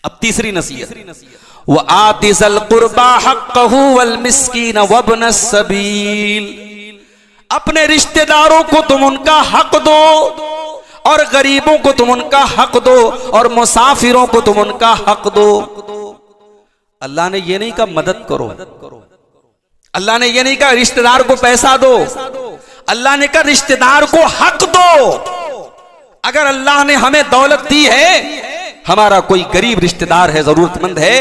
अब तीसरी नसीहत, व आतिज़ल कुर्बा हक़्क़हु वल मिस्कीन वब्न सबील, अपने रिश्तेदारों को तुम उनका हक दो और गरीबों को तुम उनका हक दो और मुसाफिरों को तुम उनका हक दो। अल्लाह ने ये नहीं कहा मदद करो, अल्लाह ने ये नहीं कहा रिश्तेदार को पैसा दो, अल्लाह ने कहा रिश्तेदार को हक दो। अगर अल्लाह ने हमें दौलत दी है, हमारा कोई गरीब रिश्तेदार है, जरूरतमंद है,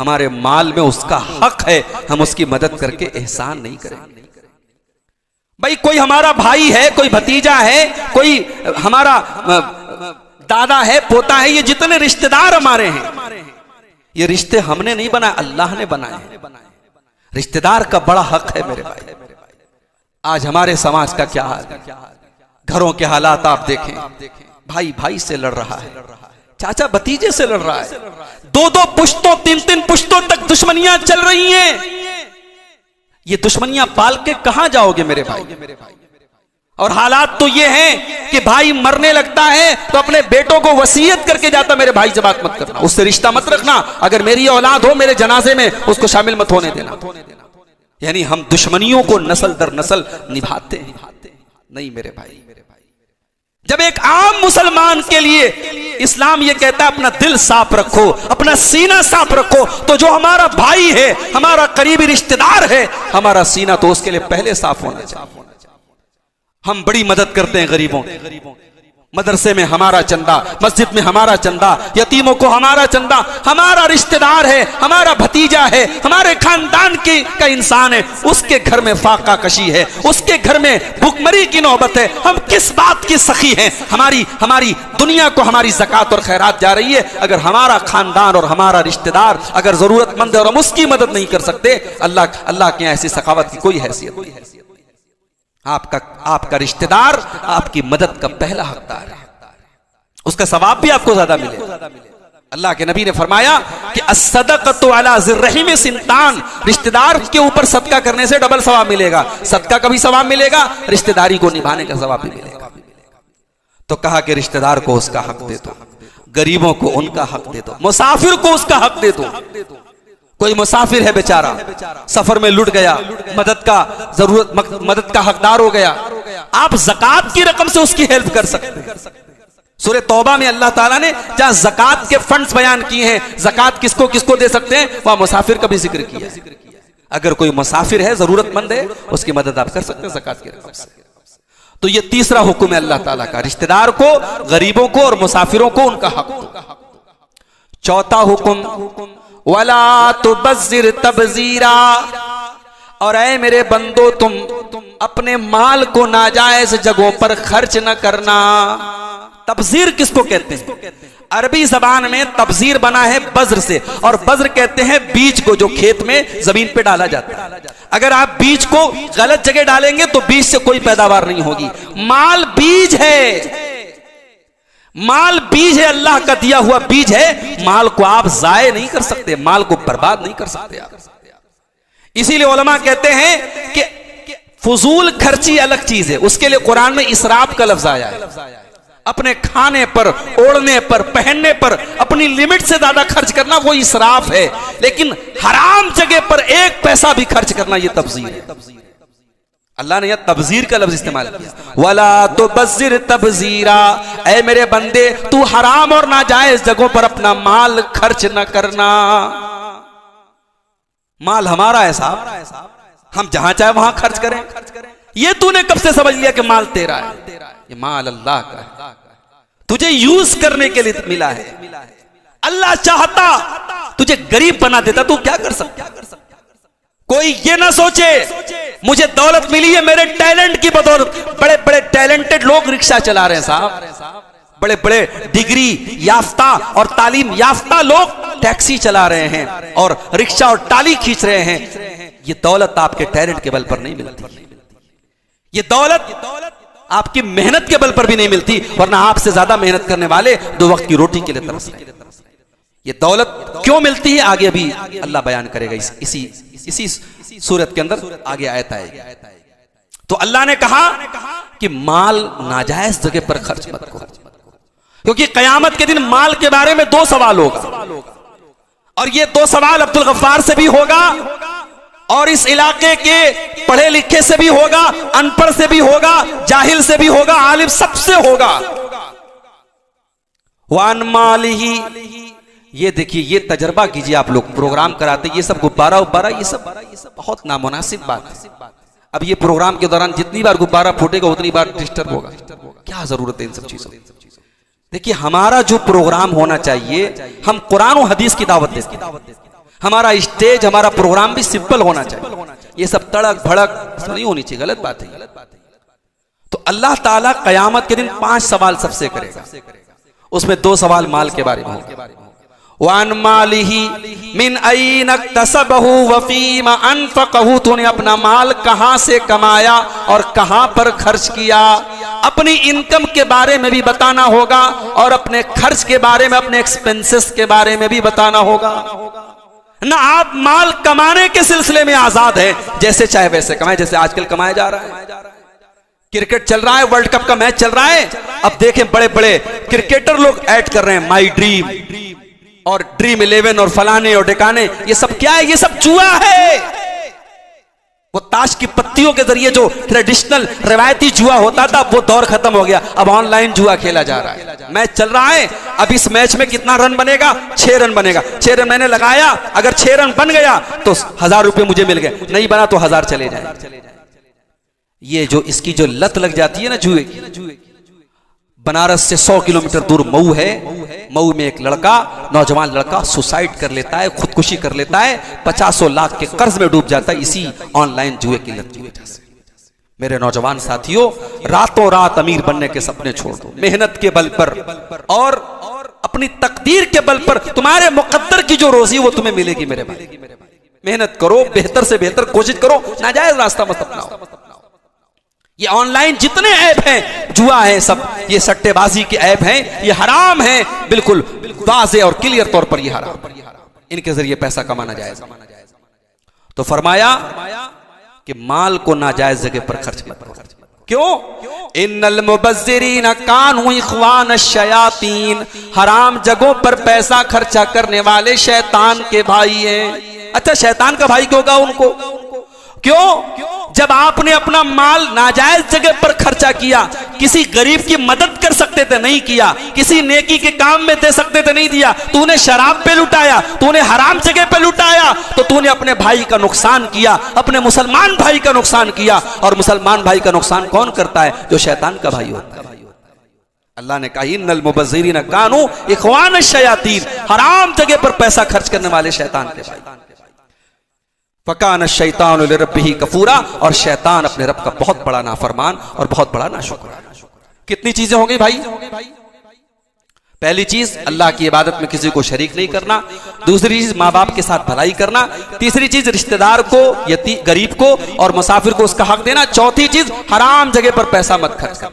हमारे माल में उसका हक है, हम उसकी मदद करके एहसान नहीं करेंगे। भाई कोई हमारा भाई है, कोई भतीजा है, कोई हमारा दादा है, पोता है, ये जितने रिश्तेदार हमारे हैं, ये रिश्ते हमने नहीं बनाए, अल्लाह ने बनाए। रिश्तेदार का बड़ा हक है मेरे भाई। आज हमारे समाज का क्या हाल है, घरों के हालात आप देखें, भाई भाई से लड़ रहा है, चाचा भतीजे से लड़ रहा है, दो दो पुश्तों तीन तीन पुश्तों तक दुश्मनियां चल रही हैं। ये दुश्मनियां पाल के कहां जाओगे मेरे भाई? और हालात तो ये हैं कि भाई मरने लगता है तो अपने बेटों को वसीयत करके जाता, मेरे भाई से बात मत करना, उससे रिश्ता मत रखना, अगर मेरी औलाद हो मेरे जनाजे में उसको शामिल मत होने देना। यानी हम दुश्मनियों को नस्ल दर नस्ल निभाते हैं। नहीं मेरे भाई, जब एक आम मुसलमान के लिए इस्लाम ये कहता है अपना दिल साफ रखो, अपना सीना साफ रखो, तो जो हमारा भाई है, हमारा करीबी रिश्तेदार है, हमारा सीना तो उसके लिए पहले साफ होना चाहिए। हम बड़ी मदद करते हैं गरीबों की, मदरसे में हमारा चंदा, मस्जिद में हमारा चंदा, यतीमों को हमारा चंदा, हमारा रिश्तेदार है, हमारा भतीजा है, हमारे खानदान का इंसान है, उसके घर में फाका कशी है, उसके घर में भुखमरी की नौबत है, हम किस बात की सखी हैं? हमारी दुनिया को हमारी ज़कात और खैरात जा रही है, अगर हमारा खानदान और हमारा रिश्तेदार अगर जरूरतमंद है और हम उसकी मदद नहीं कर सकते, अल्लाह के यहाँ ऐसी सखावत की कोई हैसियत नहीं। आपका रिश्तेदार आपकी मदद का पहला हकदार है, उसका सवाब भी आपको ज्यादा मिलेगा। अल्लाह के नबी ने फरमाया कि अस्सदक़तु अला ज़िर्रहिम सिंतान, रिश्तेदार के ऊपर सदका करने से डबल सवाब मिलेगा, सदका का भी सवाब मिलेगा, रिश्तेदारी को निभाने का सवाब भी मिलेगा। तो कहा कि रिश्तेदार को उसका हक दे दो, गरीबों को उनका हक दे दो, मुसाफिर को उसका हक दे दो। कोई मुसाफिर है बेचारा, सफर में लुट गया, मदद का हकदार हो गया, आप ज़कात की रकम से उसकी हेल्प कर सकते हैं। सूरह तौबा में अल्लाह ताला ने जहां ज़कात के फंड्स बयान किए हैं, ज़कात किसको किसको दे सकते हैं, वहां मुसाफिर का भी जिक्र किया है। अगर कोई मुसाफिर है, जरूरतमंद है, उसकी मदद आप कर सकते हैं ज़कात की रकम से। तो ये तीसरा हुक्म है अल्लाह ताला का, रिश्तेदार को, गरीबों को और मुसाफिरों को उनका हक दो। चौथा हुक्म, वला तुबज़्ज़िर तबज़ीरा, और ऐ मेरे बंदो तुम अपने माल को नाजायज जगहों पर खर्च न करना। तबज़ीर किसको कहते हैं? अरबी जबान में तबज़ीर बना है बज्र से, और बज्र कहते हैं बीज को जो खेत में जमीन पे डाला जाता है। अगर आप बीज को गलत जगह डालेंगे तो बीज से कोई पैदावार नहीं होगी। माल बीज है, माल बीज है, अल्लाह का दिया हुआ बीज है, माल को आप जाये नहीं कर सकते, माल को बर्बाद नहीं कर सकते आप। इसीलिए उलमा कहते हैं कि फजूल खर्ची अलग चीज है, उसके लिए कुरान में इसराफ का लफ्ज आया है। अपने खाने पर, ओढ़ने पर, पहनने पर अपनी लिमिट से ज्यादा खर्च करना वो इसराफ है, लेकिन हराम जगह पर एक पैसा भी खर्च करना ये तबज़ीर है। अल्लाह ने यह तबज़ीर का लफ्ज इस्तेमाल किया, वला तुबज़्ज़िर तबज़ीरा, ऐ मेरे बंदे तू हराम और नाजायज जगहों पर अपना माल खर्च न करना। माल हमारा है साहब, हम जहां चाहे वहां खर्च करें। ये तूने कब से समझ लिया कि माल तेरा है? ये माल अल्लाह का है, तुझे यूज करने के लिए मिला है। अल्लाह चाहता तुझे गरीब बना देता, तू क्या कर सकता? कोई ये ना सोचे मुझे दौलत मिली है मेरे टैलेंट की बदौलत। बड़े बड़े टैलेंटेड लोग रिक्शा चला रहे हैं साहब, बड़े बड़े डिग्री याफ्ता और तालीम याफ्ता लोग टैक्सी चला रहे हैं और रिक्शा और टाली खींच रहे हैं। ये दौलत आपके टैलेंट के बल पर नहीं मिलती, ये दौलत आपकी मेहनत के बल पर भी नहीं मिलती, वरना आपसे ज्यादा मेहनत करने वाले दो वक्त की रोटी के लिए तरस रहे हैं। ये दौलत क्यों मिलती है आगे अभी अल्लाह बयान करेगा, इसी सूरत के अंदर आगे आयत आएगी। तो अल्लाह ने कहा कि माल नाजायज जगह पर खर्च मत करो, क्योंकि कयामत के दिन माल के बारे में दो सवाल होगा। और ये 2 सवाल अब्दुल गफ्फार से भी होगा और इस इलाके के पढ़े लिखे से भी होगा, अनपढ़ से भी होगा, जाहिल से भी होगा, आलिम सबसे होगा। वान मालिही, ये देखिए, ये तजर्बा कीजिए आप लोग, प्रोग्राम कराते ये सब गुब्बारा उब्बारा, ये सब बहुत नामुनासिब बात है। अब ये प्रोग्राम के दौरान जितनी बार गुब्बारा फूटेगा उतनी बार डिस्टर्ब होगा, क्या जरूरत है इन सब चीजों। देखिए, हमारा जो प्रोग्राम होना चाहिए, हम कुरान और हदीस की दावत देते हैं। हमारा स्टेज, हमारा प्रोग्राम भी सिंपल होना चाहिए। ये सब तड़क भड़क नहीं होनी चाहिए, गलत बात है। तो अल्लाह ताला कयामत के दिन 5 सवाल सबसे करेगा। उसमें 2 सवाल माल के बारे में होगा। वान मालिही मिन अय्न इक्तसबहु व फीमा अनफक़हु, तूने अपना माल कहां से कमाया और कहां पर खर्च किया। अपनी इनकम के बारे में भी बताना होगा और अपने खर्च के बारे में, अपने एक्सपेंसेस के बारे में भी बताना होगा। ना आप माल कमाने के सिलसिले में आजाद है, जैसे चाहे वैसे कमाए, जैसे आजकल कमाया जा रहा है। क्रिकेट चल रहा है, वर्ल्ड कप का मैच चल रहा है। अब देखें, बड़े बड़े क्रिकेटर लोग ऐड कर रहे हैं, माई ड्रीम और ड्रीम 11 और फलाने और ढिकाने। ये सब क्या है? ये सब जुआ है। वो ताश की पत्तियों के जरिए जो ट्रेडिशनल रिवायती जुआ होता था, वो दौर खत्म हो गया। अब ऑनलाइन जुआ खेला जा रहा है। मैच चल रहा है, अब इस मैच में कितना रन बनेगा? 6 रन बनेगा। 6 रन मैंने लगाया, अगर 6 रन बन गया तो 1000 रुपए मुझे मिल गए, नहीं बना तो 1000 चले जाए। ये जो इसकी जो लत लग जाती है ना जुए की। बनारस से 100 किलोमीटर दूर मऊ है। मऊ में एक लड़का, नौजवान लड़का सुसाइड कर लेता है, खुदकुशी कर लेता है, 50 लाख के कर्ज में डूब जाता है इसी ऑनलाइन जुए की लत की वजह से। मेरे नौजवान साथियों, रातों रात अमीर बनने के सपने छोड़ दो। मेहनत के बल पर और अपनी तकदीर के बल पर तुम्हारे मुकद्दर की जो रोजी वो तुम्हें मिलेगी मेरे भाई। मेहनत करो, बेहतर से बेहतर कोशिश करो, नाजायज रास्ता मत अपनाओ। ये ऑनलाइन जितने ऐप हैं जुआ है सब, ये सट्टेबाजी के ऐप हैं, ये हराम है, बिल्कुल वाज़े और क्लियर तौर पर ये हराम। इनके जरिए पैसा कमाना जायज। तो फरमाया कि माल को नाजायज जगह पर खर्च मत करो। क्यों? इन्नल मुबज़्ज़िरीन कानू इख्वान अश-शयातीन, हराम जगहों पर पैसा खर्चा करने वाले शैतान के भाई हैं। अच्छा, शैतान का भाई क्यों होगा उनको? क्यों? जब आपने अपना माल नाजायज जगह पर खर्चा किया, किसी गरीब की मदद कर सकते थे नहीं किया, किसी नेकी के काम में दे सकते थे नहीं दिया, तूने शराब पे लुटाया, तूने हराम जगह पे लुटाया, तो तूने अपने भाई का नुकसान किया, अपने मुसलमान भाई का नुकसान किया। और मुसलमान भाई का नुकसान कौन करता है? जो शैतान का भाई होता है। अल्लाह ने कहा इन्नल मुबज़्ज़िरीन कानू इख्वान अश-शयातीन, हराम जगह पर पैसा खर्च करने वाले शैतान के भाई। फकान शैतान लिरब्बिही कफूरा, और शैतान अपने रब का बहुत बड़ा नाफरमान और बहुत बड़ा नाशुक्र। कितनी चीजें हो गई भाई? पहली चीज, अल्लाह की इबादत में किसी को शरीक नहीं करना। दूसरी चीज, माँ बाप के साथ भलाई करना। तीसरी चीज, रिश्तेदार को, गरीब को और मुसाफिर को उसका हक देना। चौथी चीज, हराम जगह पर पैसा मत खर्च करना।